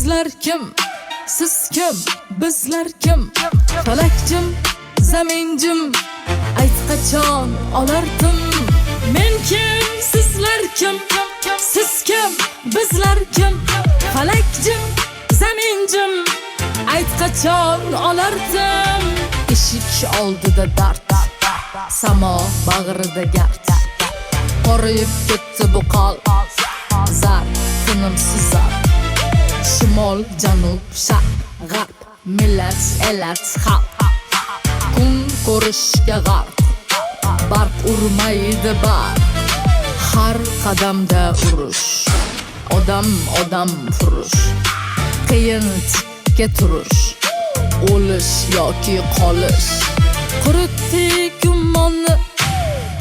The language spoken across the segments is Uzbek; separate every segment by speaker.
Speaker 1: sizlar kim? Siz kim? Bizlar kim? Falakjim, zaminjim, ayt qachon olardim? Men kim? Sizlar kim? Siz kim? Bizlar kim? Falakjim, zaminjim, ayt qachon olardim? Eshik oldida dard, samo bag'rida gard, qorayib ketdi bu qalb, zar, tinimsiz zar. Shimol, janub, sharq, g'arb, millat, elat, xalq, kun ko'rishga g'arq, barq urmaydi barq. Har qadamda urush, odam furush, qiyin tikka turish, o'lish yoki qolish. Quritdik ummonni,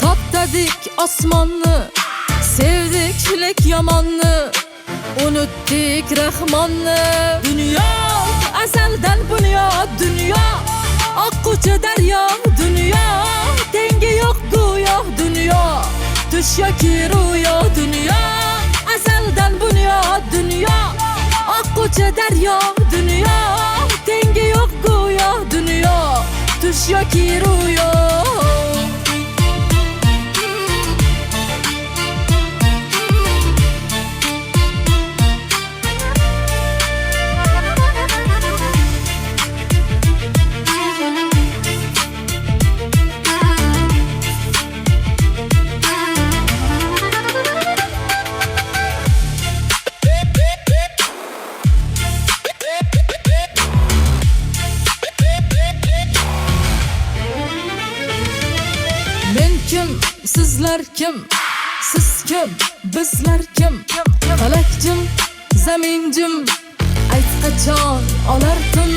Speaker 1: toptadik osmonni, sevdik lek yomonni, unutdik rahmonni. Dunyo azaldan bunyod, dunyo oqquvchi daryo, dunyo tengi yo'q go'yo, dunyo tush yoki ro'yo. Dunyo azaldan bunyod, dunyo oqquvchi daryo, dunyo tengi yo'q go'yo, dunyo tush yoki ro'yo. Men kim? Sizlar kim? Siz kim? Bizlar kim? Falakjim, zaminjim, ayt qachon olardim?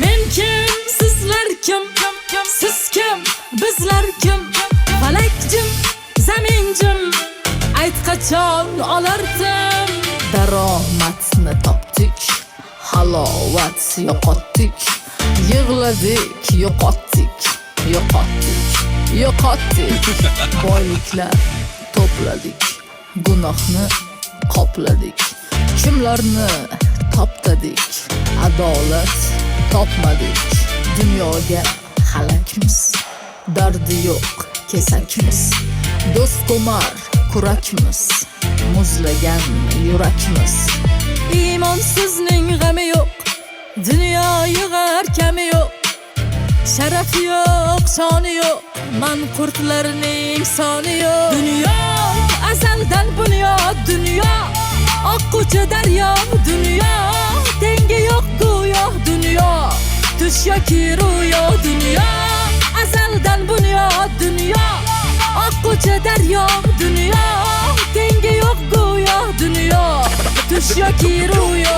Speaker 1: Men kim? Sizlar kim? Siz kim? Bizlar kim? Falakjim, zaminjim, ayt qachon olardim? Daromadni topdik, halovat yo'qotdik, yig'ladik, yo'qotdik, boyliklar to'pladik, gunohni qopladik, kimlarni toptadik, adolat topmadik. Dunyoga halakmiz, dardi yo'q kesakmiz, do'st ko'mar kurakmiz, muzlagan yurakmiz. Iymonsizning g'ami yo'q, dunyo yig'ar kami yo'q, sharaf yo'q, shoni yo'q, manqurtlarning soni yo'q. Dunyo azaldan bunyod, dunyo oqquvchi daryo, dunyo tengi yo'q go'yo, dunyo tush yoki ro'yo. Dunyo azaldan bunyod, dunyo oqquvchi daryo, dunyo tengi yo'q go'yo, dunyo tush yoki ro'yo.